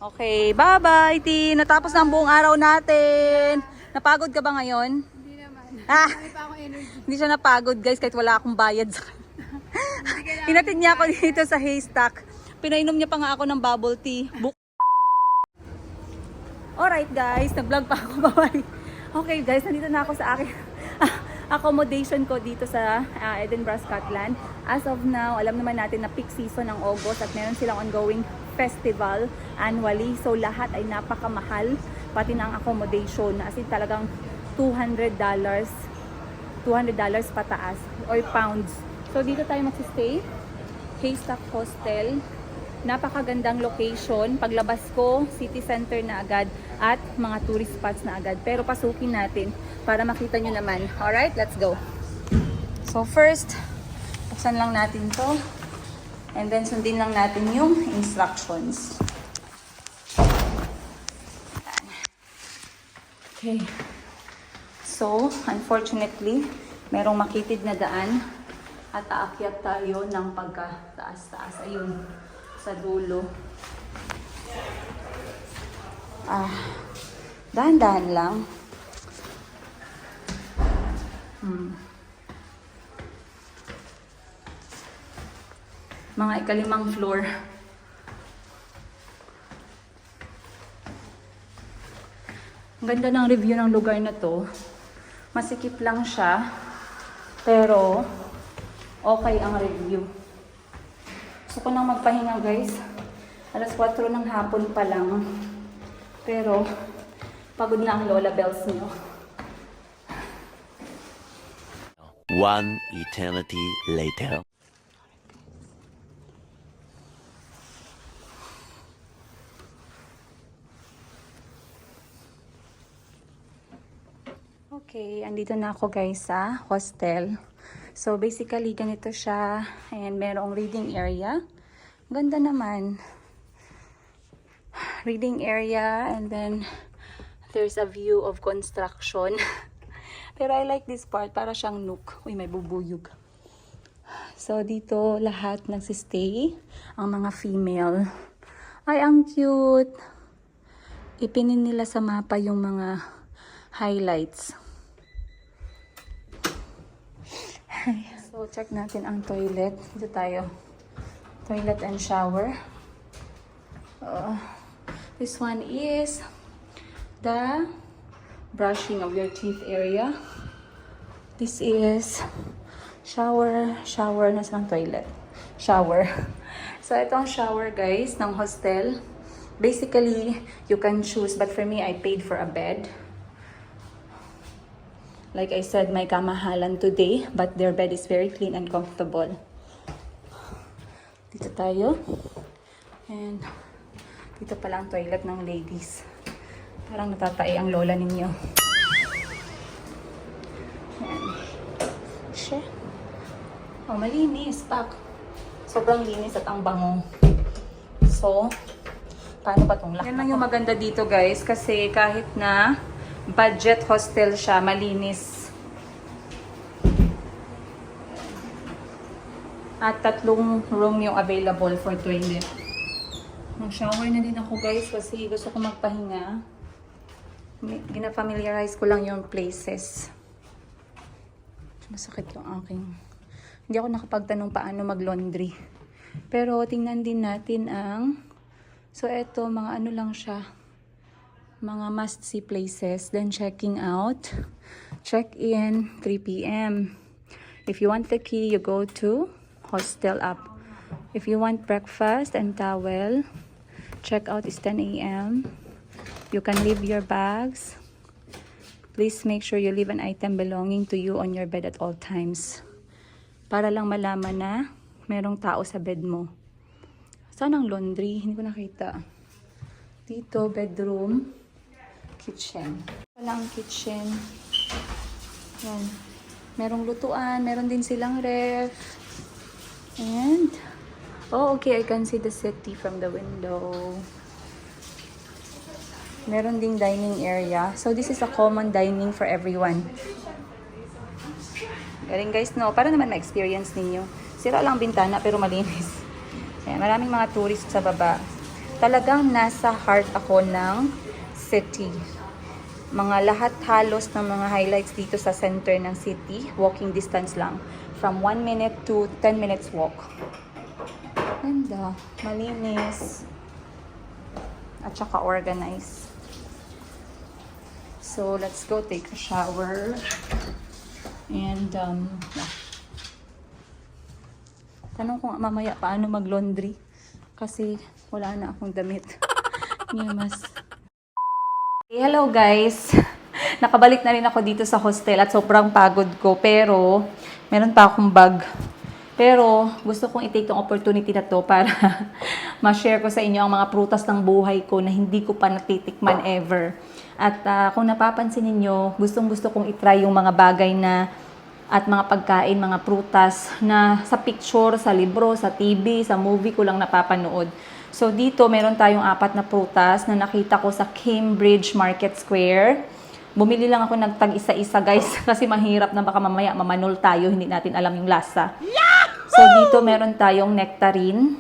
Okay, bye-bye, Ti. Natapos na ang buong araw natin. Napagod ka ba ngayon? Hindi naman. Ah, Marami pa akong energy. hindi siya napagod, guys, kahit wala akong bayad sa Hinatid niya ako dito sa haystack. Pinainom niya pa nga ako ng bubble tea. Alright, guys, nag-vlog pa ako. Bye. Okay, guys, nandito na ako sa akin. Accommodation ko dito sa Edinburgh, Scotland. As of now, alam naman natin na peak season ng August at meron silang ongoing festival annually. So lahat ay napakamahal, pati na ang accommodation. As in talagang $200 pataas or pounds. So dito tayo magsistay. Haystack Hostel. Napakagandang location. Paglabas ko, city center na agad at mga tourist spots na agad. Pero pasukin natin para makita nyo naman. Alright, let's go. So first, buksan lang natin to. And then sundin lang natin yung instructions. Okay. So, unfortunately, merong makitid na daan at aakyat tayo ng pagkataas-taas. Ayun, sa dulo. Dahan-dahan lang. Mga ikalimang floor. Ang ganda ng review ng lugar na to. Masikip lang siya, pero okay ang review. Gusto ko nang magpahinga, guys. Alas 4 ng hapon pa lang. Pero pagod na ang Lola Bells niyo. One eternity later. Okay, andito na ako, guys, sa hostel. So basically ganito siya, and merong reading area. Ganda naman. Reading area, and then there's a view of construction. Pero I like this part, para siyang nook. Uy, may bubuyog. So dito lahat nagsistay, ang mga female. Ay, ang cute. Ipinin nila sa mapa yung mga highlights. So, check natin ang toilet. Dito tayo. Toilet and shower. This one is the brushing of your teeth area. This is shower. Shower na sa toilet. Shower. So, ito ang shower, guys, ng hostel. Basically, you can choose. But for me, I paid for a bed. Like I said, may kamahalan today, but their bed is very clean and comfortable. Dito tayo. And dito pala ang toilet ng ladies. Parang natatai ang lola ninyo. Ayan. Shit. Oh, malinis. Pak. Sobrang linis at ang bango. So, paano ba itong lakad? Yan lang yung maganda dito, guys. Kasi kahit na budget hostel siya, malinis. At 3 room yung available for toilet. Mag-shower na din ako, guys, kasi gusto ko magpahinga. Gina-familiarize ko lang yung places. Masakit yung aking. Hindi ako nakapagtanong paano mag-laundry. Pero tingnan din natin ang. So eto, mga ano lang siya. Mga must-see places. Then checking out. Check-in, 3 p.m. If you want the key, you go to hostel app. If you want breakfast and towel, check out is 10 a.m. You can leave your bags. Please make sure you leave an item belonging to you on your bed at all times. Para lang malaman na merong tao sa bed mo. Saan ang laundry? Hindi ko nakita. Dito, bedroom. Kitchen. Wala ang kitchen. Yan. Merong lutuan. Meron din silang ref. And, oh, okay. I can see the city from the window. Meron ding dining area. So, this is a common dining for everyone. Galing, guys, no? Para naman ma-experience ninyo. Sira lang bintana, pero malinis. Ayan, maraming mga tourists sa baba. talagang nasa heart ako ng city. Mga lahat halos ng mga highlights dito sa center ng city. Walking distance lang. From 1 minute to 10 minutes walk. Ganda. Malinis. At saka organized. So, let's go take a shower. And, yeah. Tanong ko nga mamaya paano mag-laundry. Kasi wala na akong damit. Mas. Hey, hello guys! Nakabalik na rin ako dito sa hostel at sobrang pagod ko. Pero, meron pa akong bag. Pero, gusto kong i-take tong opportunity na to para ma-share ko sa inyo ang mga prutas ng buhay ko na hindi ko pa natitikman ever. At kung napapansin ninyo, gustong-gusto kong itry yung mga bagay na at mga pagkain, mga prutas na sa picture, sa libro, sa TV, sa movie ko lang napapanood. So dito meron tayong 4 na prutas na nakita ko sa Cambridge Market Square. Bumili lang ako ng tag-isa-isa guys kasi mahirap na baka mamaya mamanol tayo, hindi natin alam yung lasa. So dito meron tayong nectarine,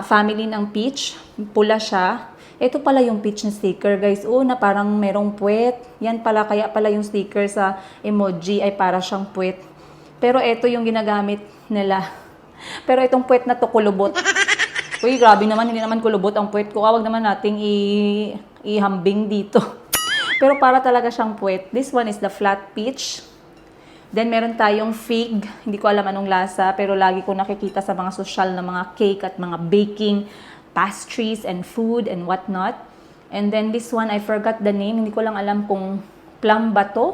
family ng peach, pula siya. Ito pala yung peach na sticker, guys. Na parang merong puwet. Yan pala, kaya pala yung sticker sa emoji ay para siyang puwet. Pero ito yung ginagamit nila. Pero itong puwet na to kulubot. Uy, grabe naman, hindi naman kulubot ang puwet ko. Huwag naman nating ihambing dito. Pero para talaga siyang puwet. This one is the flat peach. Then meron tayong fig. Hindi ko alam anong lasa, pero lagi ko nakikita sa mga social na mga cake at mga baking pastries and food and whatnot. And then this one, I forgot the name. Hindi ko lang alam kung plum ba to.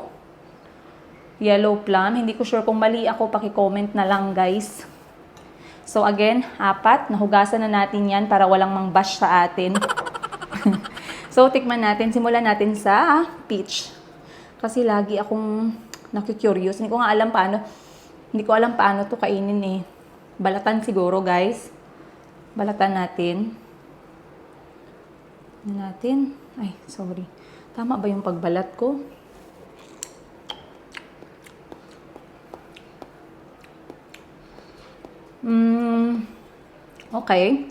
Yellow plum. Hindi ko sure kung mali ako. Paki-comment na lang, guys. So again, 4. Nahugasan na natin yan para walang mang-bash sa atin. So, tikman natin. Simulan natin sa peach. Kasi lagi akong nakikurious. Hindi ko alam paano to kainin eh. Balatan siguro, guys. Balatan natin. Ay, sorry. Tama ba yung pagbalat ko? Okay.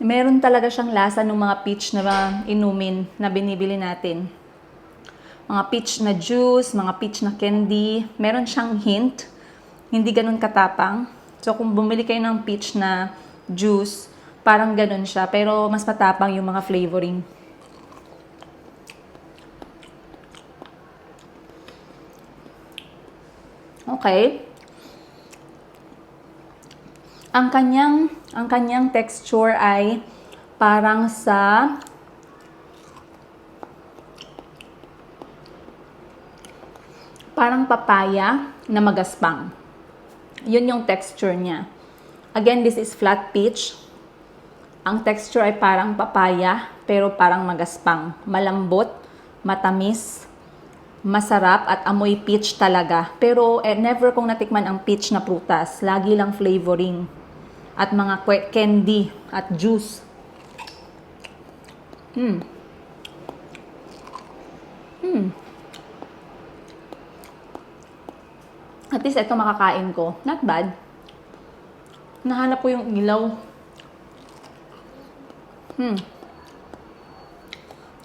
Meron talaga siyang lasa ng mga peach na inumin na binibili natin. Mga peach na juice, mga peach na candy. Meron siyang hint. Hindi ganun katapang. So, kung bumili kayo ng peach na juice, parang ganun siya. Pero mas matapang yung mga flavoring. Okay. Ang kanyang texture ay parang parang papaya na magaspang. Yun yung texture niya. Again, this is flat peach. Ang texture ay parang papaya, pero parang magaspang. Malambot, matamis, masarap, at amoy peach talaga. Pero never kong natikman ang peach na prutas. Lagi lang flavoring. At mga candy at juice. At least ito makakain ko. Not bad. Nahanap ko yung ilaw.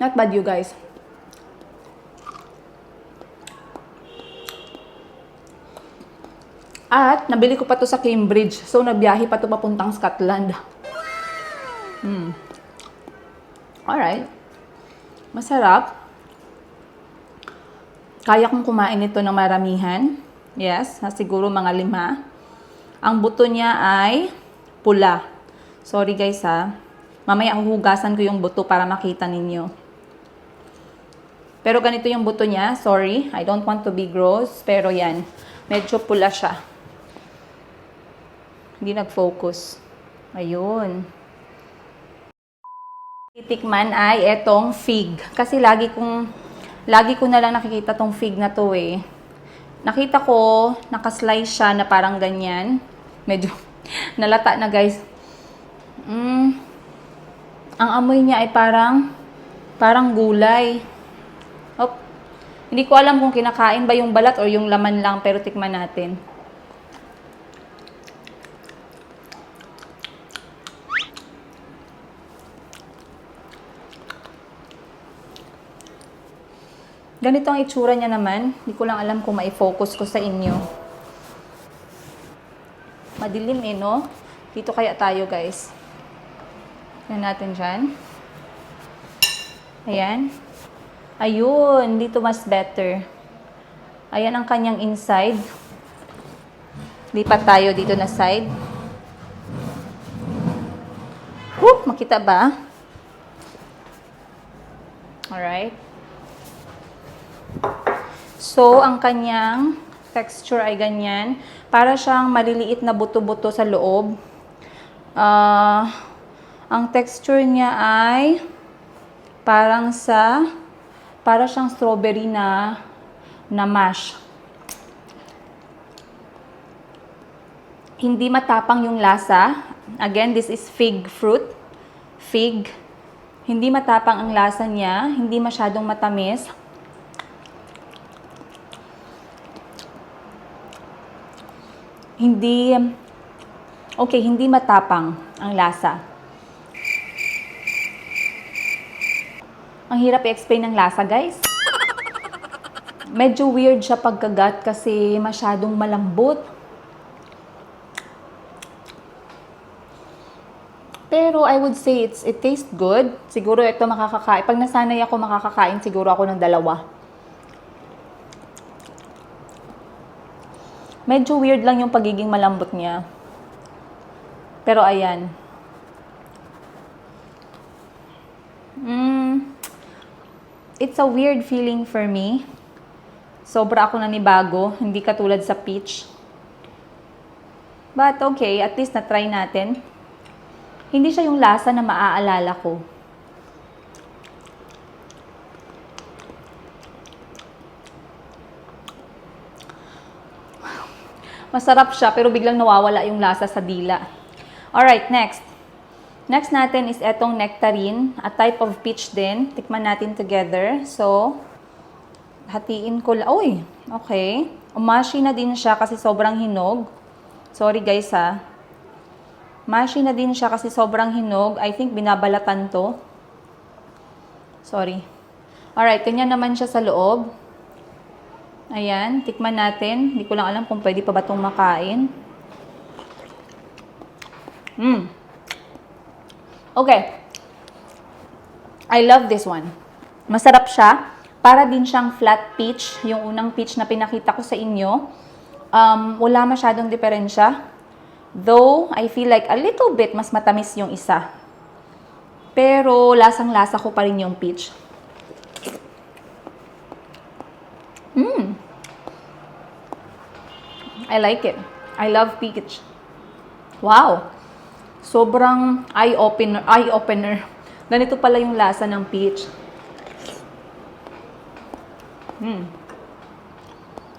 Not bad, you guys. At nabili ko pa to sa Cambridge. So nabiyahe pa to papuntang Scotland. Alright. Masarap. Kaya kong kumain ito ng maramihan. Yes, siguro mga 5. Ang buto niya ay pula. Sorry guys ha. Mamaya huhugasan ko yung buto para makita ninyo. Pero ganito yung buto niya. Sorry, I don't want to be gross. Pero yan, medyo pula siya. Hindi nag-focus. Ayun. Titikman ay etong fig. Kasi lagi ko na lang nakikita tong fig na to eh. Nakita ko, nakaslice siya na parang ganyan. Medyo nalata na guys. Ang amoy niya ay parang gulay. Hindi ko alam kung kinakain ba yung balat o yung laman lang, pero tikman natin. Ganito ang itsura niya naman. Hindi ko lang alam kung mai-focus ko sa inyo. Madilim eh, no? Dito kaya tayo, guys. Yan natin dyan. Ayan. Ayun, dito mas better. Ayan ang kanyang inside. Lipat tayo dito na side. Makita ba? Alright. So, ang kanyang texture ay ganyan. Para siyang maliliit na buto-buto sa loob. Ang texture niya ay para siyang strawberry na mash. Hindi matapang yung lasa. Again, this is fig fruit. Fig. Hindi matapang ang lasa niya. Hindi masyadong matamis. Hindi matapang ang lasa. Ang hirap i-explain ng lasa, guys. Medyo weird siya pagkagat kasi masyadong malambot. Pero I would say it tastes good. Siguro ito makakakain. Pag nasanay ako makakakain, siguro ako ng 2. Medyo weird lang yung pagiging malambot niya. Pero ayan. It's a weird feeling for me. Sobra ako nanibago. Hindi katulad sa peach. But okay, at least na-try natin. Hindi siya yung lasa na maaalala ko. Masarap siya pero biglang nawawala yung lasa sa dila. Alright, next. Next natin is etong nectarine, a type of peach din. Tikman natin together. So, hatiin ko lang. Uy, okay. Umashi na din siya kasi sobrang hinog. Sorry guys ha. Mashi na din siya kasi sobrang hinog. I think binabalatan to. Sorry. Alright, ganyan naman siya sa loob. Ayan, tikman natin. Hindi ko lang alam kung pwede pa ba itong makain. Okay. I love this one. Masarap siya. Para din siyang flat peach. Yung unang peach na pinakita ko sa inyo. Wala masyadong diferensya. Though, I feel like a little bit mas matamis yung isa. Pero, lasang-lasa ko pa rin yung peach. I like it. I love peach. Wow! Sobrang eye-opener. Ganito pala yung lasa ng peach.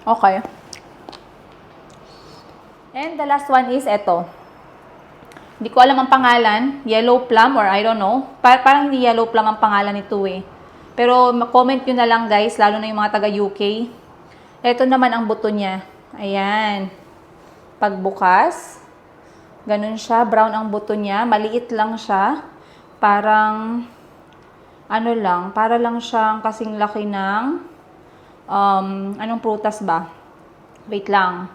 Okay. And the last one is eto. Hindi ko alam ang pangalan. Yellow plum or I don't know. Parang hindi yellow plum ang pangalan nito eh. Pero comment nyo na lang guys, lalo na yung mga taga UK. Ito naman ang buto niya. Ayan. Pagbukas, ganun siya. Brown ang buto niya. Maliit lang siya. Parang, para lang siyang kasing laki ng, anong prutas ba? Wait lang.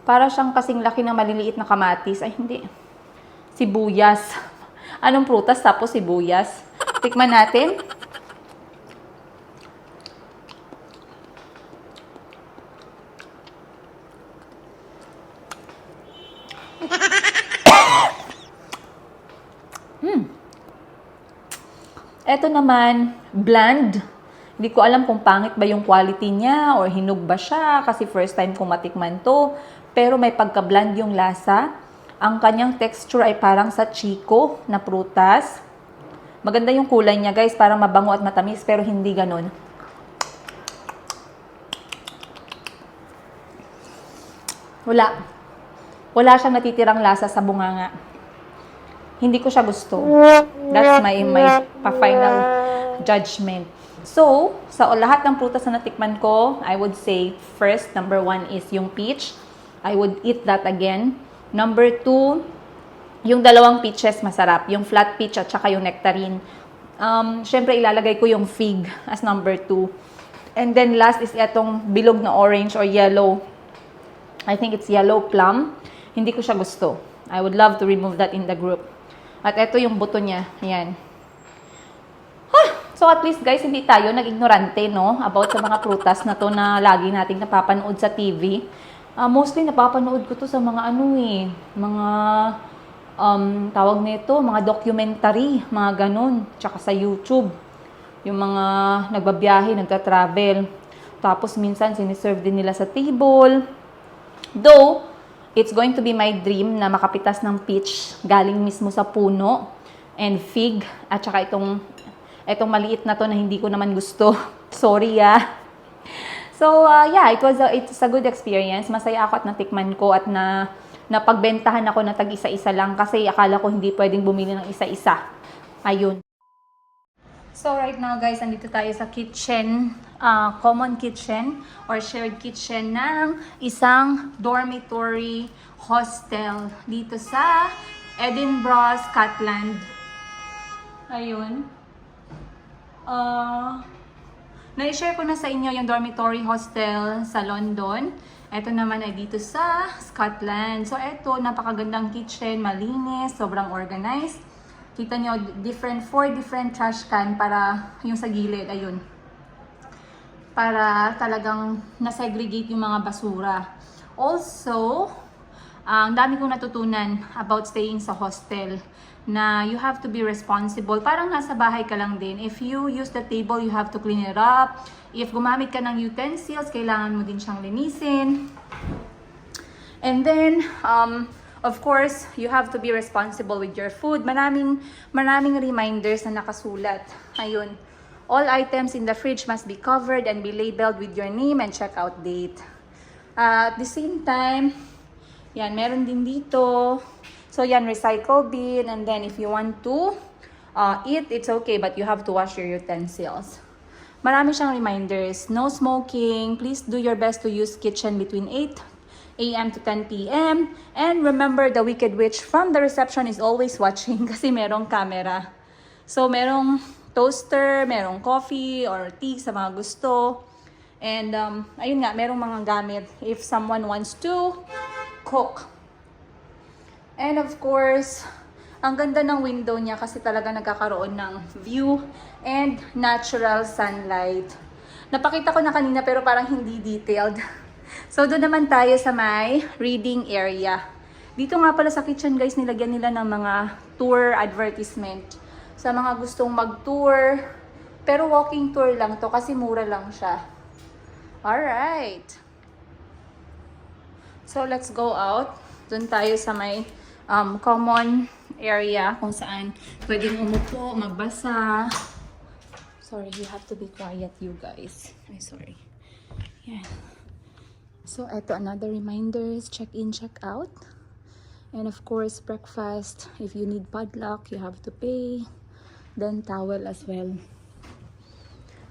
Para siyang kasing laki ng maliliit na kamatis. Ay, hindi. Sibuyas. Anong prutas tapos sibuyas? Tikman natin. Ito naman, bland. Hindi ko alam kung pangit ba yung quality niya or hinog ba siya kasi first time kong matikman to. Pero may pagka-bland yung lasa. Ang kanyang texture ay parang sa chiko na prutas. Maganda yung kulay niya guys, parang mabango at matamis pero hindi ganun. Wala siyang natitirang lasa sa bunganga. Hindi ko siya gusto. That's my final judgment. So, sa lahat ng prutas na natikman ko, I would say first, number 1 is yung peach. I would eat that again. Number 2, yung dalawang peaches masarap. Yung flat peach at saka yung nectarine. Syempre, ilalagay ko yung fig as number 2. And then last is itong bilog na orange or yellow. I think it's yellow plum. Hindi ko siya gusto. I would love to remove that in the group. At ito yung buto niya. Ayan. So at least guys, hindi tayo nag-ignorante, no? About sa mga prutas na to na lagi nating napapanood sa TV. Mostly napapanood ko to sa mga mga tawag nito, mga documentary, mga ganun. Tsaka sa YouTube. Yung mga nagbabiyahe, nagka-travel. Tapos minsan siniserve din nila sa table. Though, it's going to be my dream na makapitas ng peach galing mismo sa puno and fig at saka itong maliit na to na hindi ko naman gusto. Sorry So, yeah, it's a good experience. Masaya ako at natikman ko at napagbentahan ako na tag-isa-isa lang kasi akala ko hindi pwedeng bumili ng isa-isa. Ayun. So, right now guys, andito tayo sa kitchen, common kitchen or shared kitchen ng isang dormitory hostel dito sa Edinburgh, Scotland. Ayun. Na-share ko na sa inyo yung dormitory hostel sa London. Ito naman ay dito sa Scotland. So, ito, napakagandang kitchen, malinis, sobrang organized. Kita nyo, 4 different trash can para yung sa gilid, ayun. Para talagang nasegregate yung mga basura. Also, ang dami kong natutunan about staying sa hostel na you have to be responsible. Parang nasa bahay ka lang din. If you use the table, you have to clean it up. If gumamit ka ng utensils, kailangan mo din siyang linisin. And then, of course, you have to be responsible with your food. Maraming reminders na nakasulat. Ayun. All items in the fridge must be covered and be labeled with your name and checkout date. At the same time, yan, meron din dito. So, yan, recycle bin. And then, if you want to eat, it's okay. But you have to wash your utensils. Marami siyang reminders. No smoking. Please do your best to use kitchen between 8 a.m. to 10 p.m. And remember, the Wicked Witch from the reception is always watching kasi merong camera. So, merong toaster, merong coffee or tea sa mga gusto. And, ayun nga, merong mga gamit if someone wants to cook. And of course, ang ganda ng window niya kasi talaga nagkakaroon ng view and natural sunlight. Napakita ko na kanina pero parang hindi detailed. So, doon naman tayo sa may reading area. Dito nga pala sa kitchen guys, nilagyan nila ng mga tour advertisement. Sa mga gustong mag-tour. Pero walking tour lang to kasi mura lang siya. Alright. So, let's go out. Doon tayo sa may common area kung saan pwedeng umupo, magbasa. Sorry, you have to be quiet you guys. Ay, sorry. Yan. So, eto another reminders, check-in, check-out. And of course, breakfast. If you need padlock, you have to pay. Then, towel as well.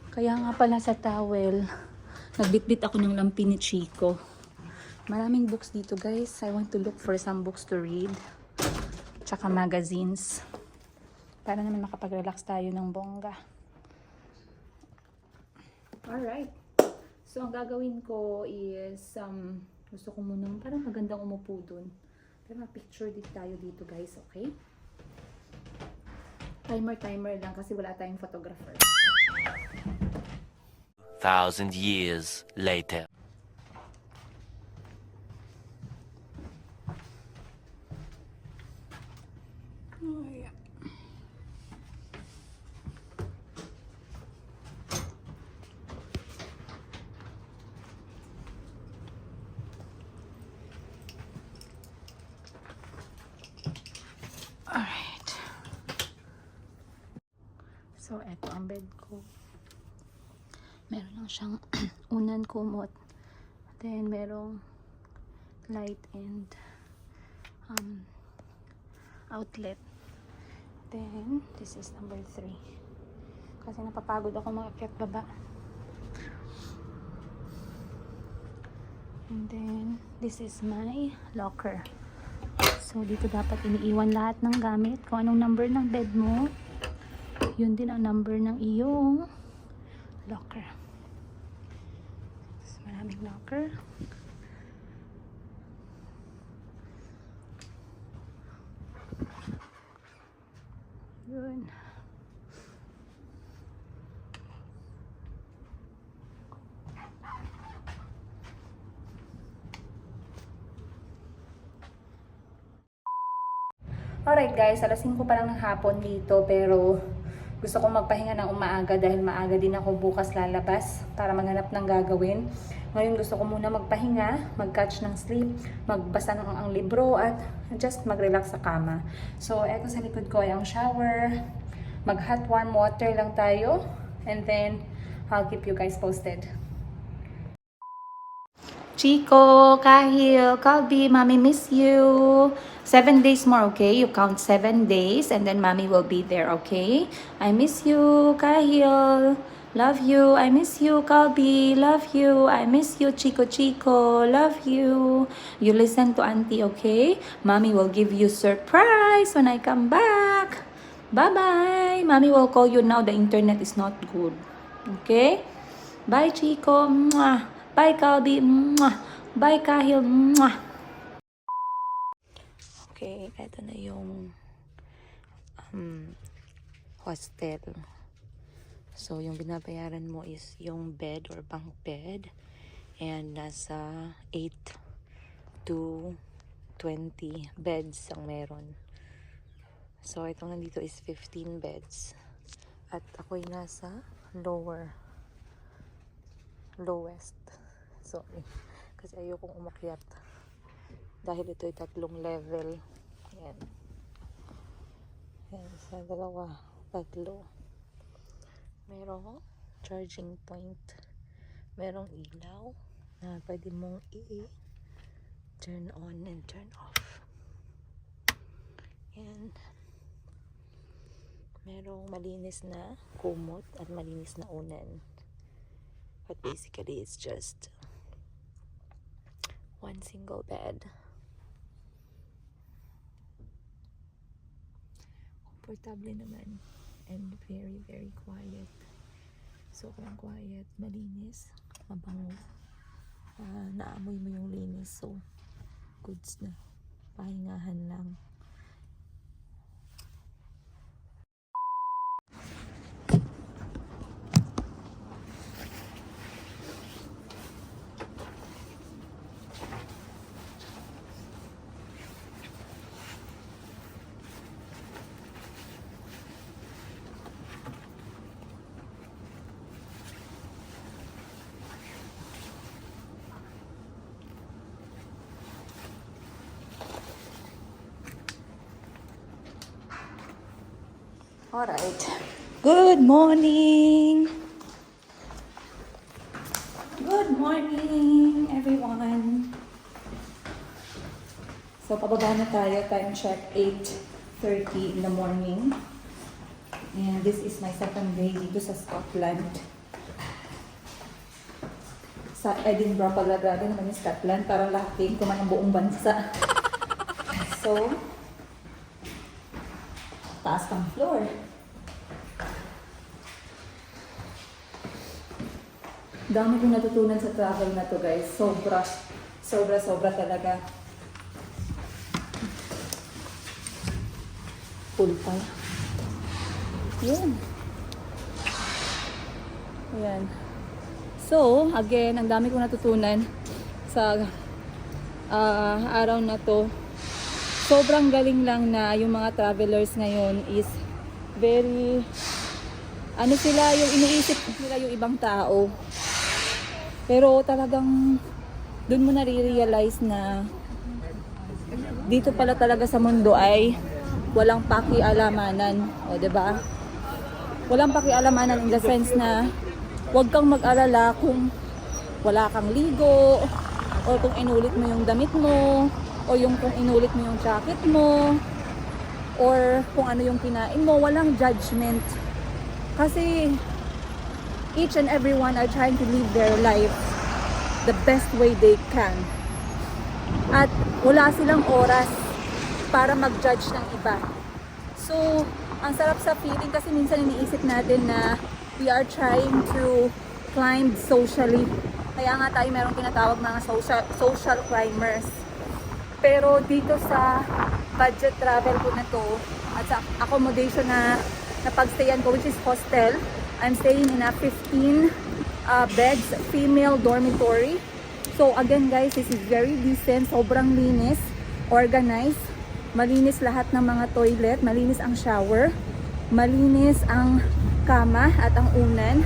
Kaya nga pala sa towel, nagbitbit ako ng lampi ni Chico. Maraming books dito guys. I want to look for some books to read. Tsaka magazines. Para naman makapag-relax tayo ng bongga. Alright. So, ang gagawin ko is, gusto ko munang parang magandang umupo dun. Pero ma-picture din tayo dito guys, okay? Timer lang kasi wala tayong photographer. 1,000 years later. Alright. So, eto ang bed ko. Meron lang siyang unan kumot. Then, merong light and outlet. Then, this is number 3. Kasi napapagod ako mag-akyat baba. And then, this is my locker. So, dito dapat iniiwan lahat ng gamit. Kung anong number ng bed mo, yun din ang number ng iyong locker. daming locker. Yun. Alright guys, alas 5 pa lang ng hapon dito pero gusto kong magpahinga ng umaaga dahil maaga din ako bukas lalabas para maghanap ng gagawin. Ngayon gusto ko muna magpahinga, mag-catch ng sleep, magbasa ng ang libro at just mag-relax sa kama. So eto sa likod ko ay ang shower, mag-hot warm water lang tayo and then I'll keep you guys posted. Chico, Kahil, Kalbi, Mommy miss you. 7 days more, okay? You count 7 days and then Mommy will be there, okay? I miss you, Kahil. Love you. I miss you, Kalbi. Love you. I miss you, Chico Chico. Love you. You listen to Auntie, okay? Mommy will give you surprise when I come back. Bye-bye. Mommy will call you now. The internet is not good. Okay? Bye, Chico. Mwah. Bye, Kalbi. Mwah. Bye, Kahil. Mwah. Okay, eto na yung hostel. So, yung binabayaran mo is yung bed or bunk bed. And nasa 8 to 20 beds ang meron. So, itong nandito is 15 beds. At ako'y nasa lowest. Sorry. Kasi ayokong umakyat. Dahil ito ay 3 level. Yan. Yan. Sa 2, 3. Merong charging point. Merong ilaw na pwede mong i-turn on and turn off. And merong malinis na kumot at malinis na unan. But basically, it's just one single bed. Comfortable naman. And very, very quiet. Sobrang quiet, malinis, mabango. Naamoy mo yung linis. So, goods na. Pahingahan lang. Alright. Good morning! Good morning, everyone! So, pababa na tayo. Time check, 8:30 in the morning. And this is my second day dito sa Scotland. Sa Edinburgh pala, grabe naman yung Scotland. Parang lahating kuman ang buong bansa. So, taas pang floor. Dami kong natutunan sa travel na to, guys. Sobra talaga. Full pa. Yun. Ayan. So, again, ang dami kong natutunan sa araw na to. Sobrang galing lang na yung mga travelers ngayon is very, ano sila, yung iniisip nila yung ibang tao. Pero talagang dun mo nare-realize na dito pala talaga sa mundo ay walang pakialamanan. O, diba? Walang pakialamanan in the sense na huwag kang mag-alala kung wala kang ligo o kung inulit mo yung damit mo o yung kung inulit mo yung jacket mo or kung ano yung kinain mo. Walang judgment. Kasi each and everyone are trying to live their life the best way they can. At wala silang oras para mag-judge ng iba. So, ang sarap sa feeling kasi minsan iniisip natin na we are trying to climb socially. Kaya nga tayo merong tinatawag mga social climbers. Pero dito sa budget travel ko na to at sa accommodation na napagstayan ko, which is hostel, I'm staying in a 15 beds female dormitory. So again guys, this is very decent, sobrang linis, organized, malinis lahat ng mga toilet, malinis ang shower, malinis ang kama at ang unan,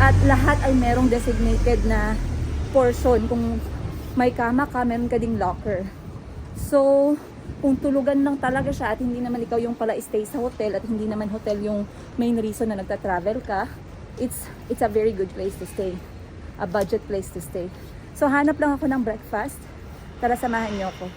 at lahat ay merong designated na portion. Kung may kama ka, meron ka ding locker. So, kung tulugan lang talaga siya at hindi naman ikaw yung pala stay sa hotel at hindi naman hotel yung main reason na nagta-travel ka, it's a very good place to stay. A budget place to stay. So, hanap lang ako ng breakfast. Tara, samahan niyo ako.